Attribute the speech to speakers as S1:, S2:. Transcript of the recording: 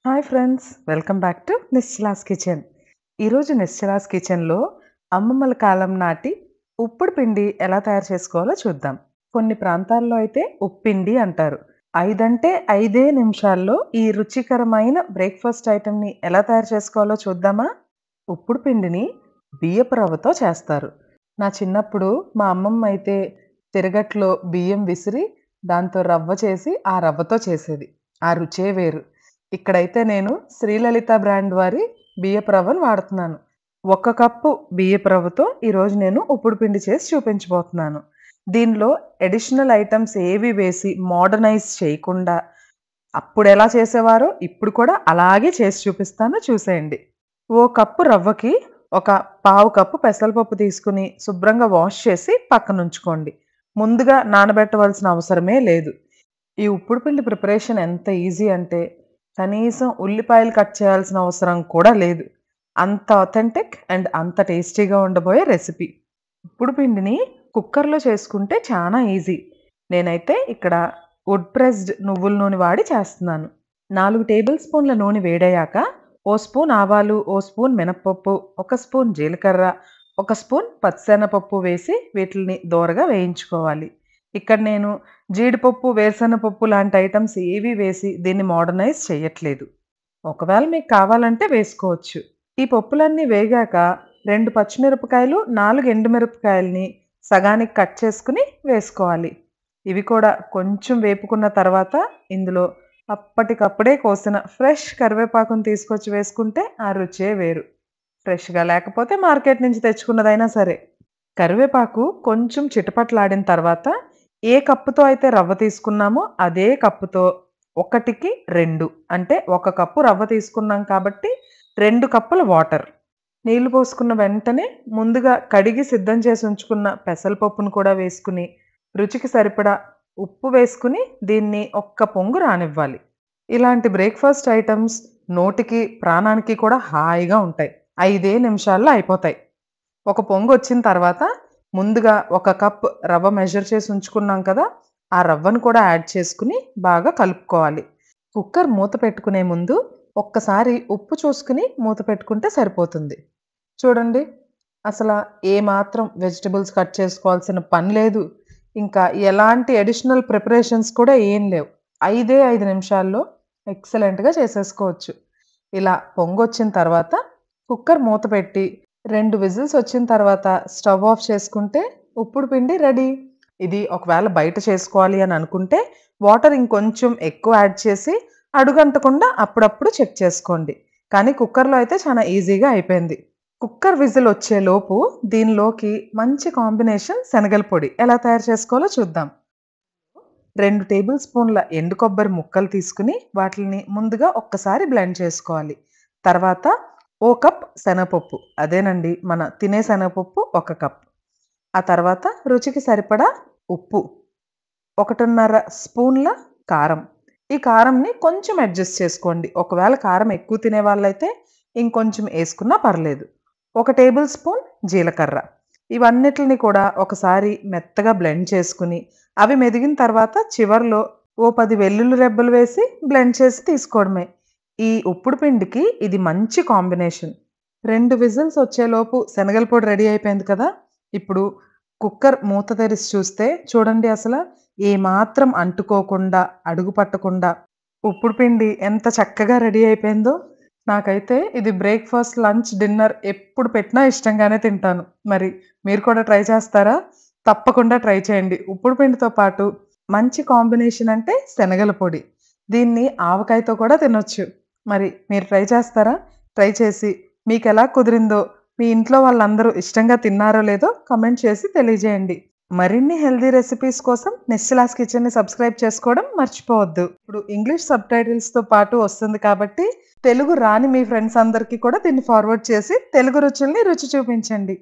S1: Hi friends, welcome back to Nischala's kitchen. ఈరోజు నిశ్చలాస్ కిచెన్లో అమ్మమ్మల కాలం నాటి ఉప్పుడు పిండి ఎలా తయారు చేసుకోవాలో చూద్దాం. కొన్ని ప్రాంతాల్లో అయితే ఉప్పిండి అంటారు. 5 అంటే 5 నిమిషాల్లో ఈ రుచికరమైన బ్రేక్ఫాస్ట్ ఐటెంని ఎలా తయారు చేసుకోవాలో చూద్దామా? ఉప్పుడు పిండిని బియ్యపు రవ్వతో చేస్తారు. నా చిన్నప్పుడు మా అమ్మమ్మ అయితే తిరగట్లో బియ్యం విసిరి దాంతో రవ్వ చేసి ఆ రవ్వతో చేసేది. ఆ రుచే వేరు. ఇక్కడైతే నేను శ్రీలలిత బ్రాండ్ వారి బియ్యపు రవ్వను వాడుతున్నాను. 1 కప్పు బియ్యపు రవ్వతో ఈరోజు నేను ఉప్పుడు పిండి చేసి చూపించబోతున్నాను. దీనిలో అడిషనల్ ఐటమ్స్ ఏవి వేసి మోడర్నైజ్ చేయకుండా అప్పుడు ఎలా చేసేవారో ఇప్పుడు కూడా అలాగే చేసి చూపిస్తాను, చూసేయండి. 1 కప్పు రవ్వకి 1/4 కప్పు పెసరపప్పు తీసుకుని శుభ్రంగా వాష్ చేసి పక్కన ఉంచుకోండి. ముందుగా నానబెట్టవలసిన అవసరమే లేదు. ఈ ఉప్పుడు పిండి ప్రిపరేషన్ ఎంత ఈజీ అంటే కనీసం ఉల్లిపాయలు కట్ చేయాల్సిన అవసరం కూడా లేదు. అంత ఆథెంటిక్ అండ్ అంత టేస్టీగా ఉండబోయే రెసిపీ. ఉప్పుడు పిండిని కుక్కర్లో చేసుకుంటే చాలా ఈజీ. నేనైతే ఇక్కడ వుడ్ ప్రెస్డ్ నువ్వుల నూనె వాడి చేస్తున్నాను. 4 టేబుల్ స్పూన్ల నూనె వేడయ్యాక 1 స్పూన్ ఆవాలు, 1 స్పూన్ మినప్పప్పు, 1 స్పూన్ జీలకర్ర, 1 స్పూన్ పచ్చిశనగపప్పు వేసి వీటిని దోరగా వేయించుకోవాలి. ఇక్కడ నేను జీడిపప్పు, వేరుశనగపప్పు లాంటి ఐటమ్స్ ఏవి వేసి దీన్ని మోడర్నైజ్ చేయట్లేదు. ఒకవేళ మీకు కావాలంటే వేసుకోవచ్చు. ఈ పప్పులన్నీ వేగాక 2 పచ్చిమిరపకాయలు, 4 ఎండుమిరపకాయలని సగానికి కట్ చేసుకుని వేసుకోవాలి. ఇవి కూడా కొంచెం వేపుకున్న తర్వాత ఇందులో అప్పటికప్పుడే కోసిన ఫ్రెష్ కరివేపాకును తీసుకొచ్చి వేసుకుంటే ఆ రుచే వేరు. ఫ్రెష్గా లేకపోతే మార్కెట్ నుంచి తెచ్చుకున్నదైనా సరే. కరివేపాకు కొంచెం చిటపట్లాడిన తర్వాత ఏ కప్పుతో అయితే రవ్వ తీసుకున్నామో అదే కప్పుతో 1కి 2 అంటే 1 కప్పు రవ్వ తీసుకున్నాం కాబట్టి 2 కప్పుల వాటర్. నీళ్లు పోసుకున్న వెంటనే ముందుగా కడిగి సిద్ధం చేసి ఉంచుకున్న పెసరపప్పును కూడా వేసుకుని రుచికి సరిపడా ఉప్పు వేసుకుని దీన్ని ఒక్క పొంగు రానివ్వాలి. ఇలాంటి బ్రేక్ఫాస్ట్ ఐటమ్స్ నోటికి ప్రాణానికి కూడా హాయిగా ఉంటాయి. 5 నిమిషాల్లో అయిపోతాయి. ఒక పొంగు వచ్చిన తర్వాత ముందుగా 1 కప్ రవ్వ మెజర్ చేసి ఉంచుకున్నాం కదా, ఆ రవ్వను కూడా యాడ్ చేసుకుని బాగా కలుపుకోవాలి. కుక్కర్ మూత పెట్టుకునే ముందు ఒక్కసారి ఉప్పు చూసుకుని మూత పెట్టుకుంటే సరిపోతుంది. చూడండి, అసలు ఏమాత్రం వెజిటబుల్స్ కట్ చేసుకోవాల్సిన పని లేదు. ఇంకా ఎలాంటి అడిషనల్ ప్రిపరేషన్స్ కూడా ఏం లేవు. 5 నిమిషాల్లో ఎక్సలెంట్గా చేసేసుకోవచ్చు. ఇలా పొంగొచ్చిన తర్వాత కుక్కర్ మూత పెట్టి 2 విజిల్స్ వచ్చిన తర్వాత స్టవ్ ఆఫ్ చేసుకుంటే ఉప్పుడు పిండి రెడీ. ఇది ఒకవేళ బయట చేసుకోవాలి అని అనుకుంటే వాటర్ ఇంకొంచెం ఎక్కువ యాడ్ చేసి అడుగంటకుండా అప్పుడప్పుడు చెక్ చేసుకోండి. కానీ కుక్కర్లో అయితే చాలా ఈజీగా అయిపోయింది. కుక్కర్ విజిల్ వచ్చేలోపు దీనిలోకి మంచి కాంబినేషన్ శనగల పొడి ఎలా తయారు చేసుకోవాలో చూద్దాం. 2 టేబుల్ స్పూన్ల ఎండు కొబ్బరి ముక్కలు తీసుకుని వాటిని ముందుగా ఒక్కసారి బ్లెండ్ చేసుకోవాలి. తర్వాత 1 కప్ శనగపప్పు, అదేనండి మన తినే శనగపప్పు 1 కప్. ఆ తర్వాత రుచికి సరిపడా ఉప్పు, 1.5 స్పూన్ల కారం. ఈ కారంని కొంచెం అడ్జస్ట్ చేసుకోండి. ఒకవేళ కారం ఎక్కువ తినే వాళ్ళైతే ఇంకొంచెం వేసుకున్నా పర్లేదు. 1 టేబుల్ స్పూన్ జీలకర్ర. ఇవన్నిటిని కూడా ఒకసారి మెత్తగా బ్లెండ్ చేసుకుని అవి మెదిగిన తర్వాత చివర్లో 10 వెల్లుల్లి రెబ్బలు వేసి బ్లెండ్ చేసి తీసుకోవడమే. ఈ ఉప్పుడు పిండికి ఇది మంచి కాంబినేషన్. 2 విజిల్స్ వచ్చేలోపు శనగల పొడి రెడీ అయిపోయింది కదా. ఇప్పుడు కుక్కర్ మూత తెరిచి చూస్తే చూడండి, అసలు ఏమాత్రం అంటుకోకుండా అడుగు పట్టకుండా ఉప్పుడు పిండి ఎంత చక్కగా రెడీ అయిపోయిందో. నాకైతే ఇది బ్రేక్ఫాస్ట్, లంచ్, డిన్నర్ ఎప్పుడు పెట్టినా ఇష్టంగానే తింటాను. మరి మీరు కూడా ట్రై చేస్తారా? తప్పకుండా ట్రై చేయండి. ఉప్పుడు పిండితో పాటు మంచి కాంబినేషన్ అంటే శనగల పొడి. దీన్ని ఆవకాయతో కూడా తినొచ్చు. మరి మీరు ట్రై చేస్తారా? ట్రై చేసి మీకు ఎలా కుదిరిందో, మీ ఇంట్లో వాళ్ళందరూ ఇష్టంగా తిన్నారో లేదో కమెంట్ చేసి తెలియజేయండి. మరిన్ని హెల్దీ రెసిపీస్ కోసం నిశ్చలాస్ కిచెన్ని సబ్స్క్రైబ్ చేసుకోవడం మర్చిపోవద్దు. ఇప్పుడు ఇంగ్లీష్ సబ్‌టైటిల్స్‌తో పాటు వస్తుంది కాబట్టి తెలుగు రాని మీ ఫ్రెండ్స్ అందరికీ కూడా దీన్ని ఫార్వర్డ్ చేసి తెలుగు రుచుల్ని రుచి చూపించండి.